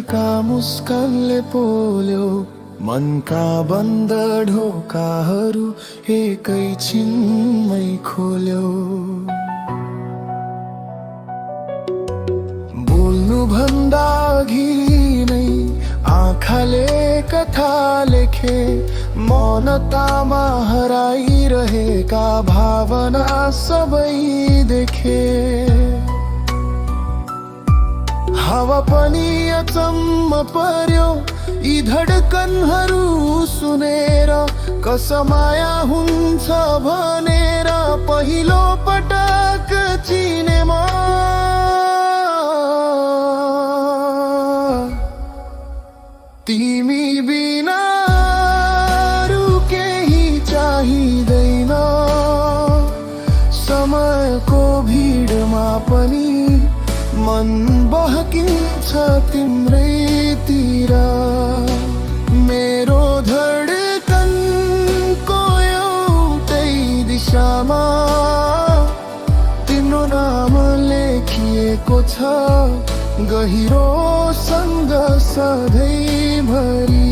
तिम्रोका मुस्कानले पोल्यो मनका बन्द ढोकाहरू एकैछिनमै खोल्यो। बोल्नु भन्दा अघि नै आँखाले कथा लेखे, मौनतामा हराइरहेका भावना सबै देखे। हावा पनि अचम्म पर्यो यी धडकनहरू सुनेर, कसमाया हुन्छ भनेर पहिलो पटक चिनेमा। तिमी बिना अरू केही चाहिँदैन, समयको भिडमा पनि मन बहकिन्छ तिम्रैतिर। मेरो धडकनको एउटै दिशामा तिम्रो नाम लेखिएको छ, गहिरोसँग सधैँभरि।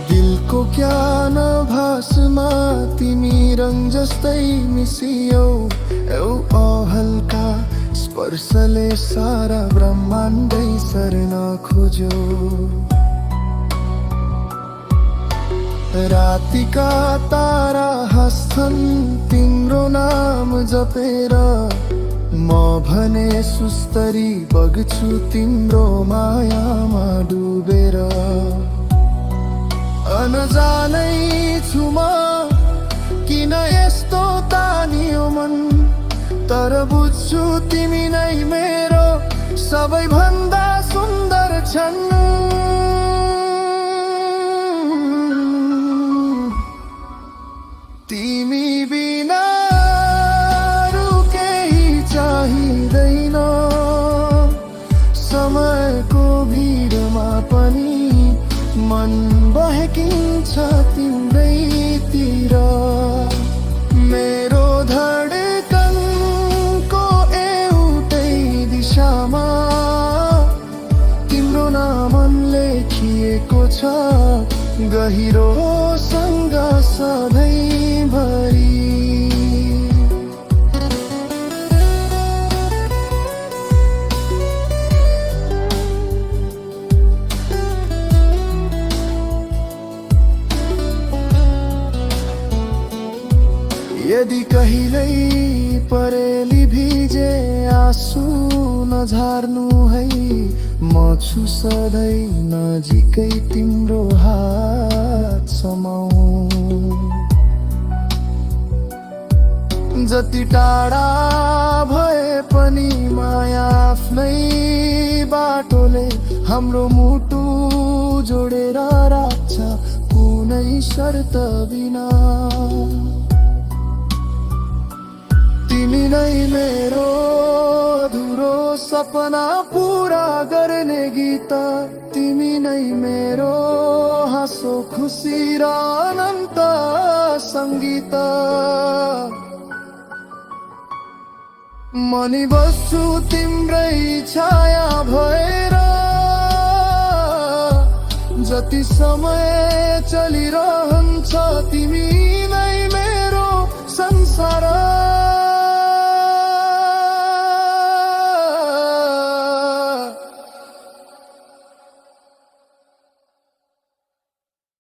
दिलको क्या नभासमा तिमी रङ जस्तै मिसियौ, एउटा हल्का स्पर्शले सारा ब्रह्माण्डै सर्न खोज्यो। रातिका तारा हाँस्छन् तिम्रो नाम जपेर, म भने सुस्तरी बग्छु तिम्रो मायामा डुबेर। अनजानै छु म किन यस्तो तानियो मन, तर बुझ्छु तिमी नै मेरो सबैभन्दा सुन्दर छन्। तिमी बिना अरू केही चाहिँदैन, समयको भिडमा पनि मन बहकिन्छ तिम्रैतिर। मेरो धडकनको एउटै दिशामा तिम्रो नाम लेखिएको छ, गहिरोसँग सधैँभरि। यदि कहिल्यै परेली भिजे आँसु नझार्नु है, म छु सधैँ नजिकै तिम्रो हात समाऊ। जति टाढा भए पनि माया आफ्नै बाटोले हाम्रो मुटु जोडेर राख्छ कुनै शर्त बिना। तिमी नै मेरो अधुरो सपना पुरा गर्ने गीत, तिमी नै मेरो हाँसो खुसी र अनन्त सङ्गीत। मनी बस्छु तिम्रै छाया भएर, जति समय चलिरहन्छ तिमी नै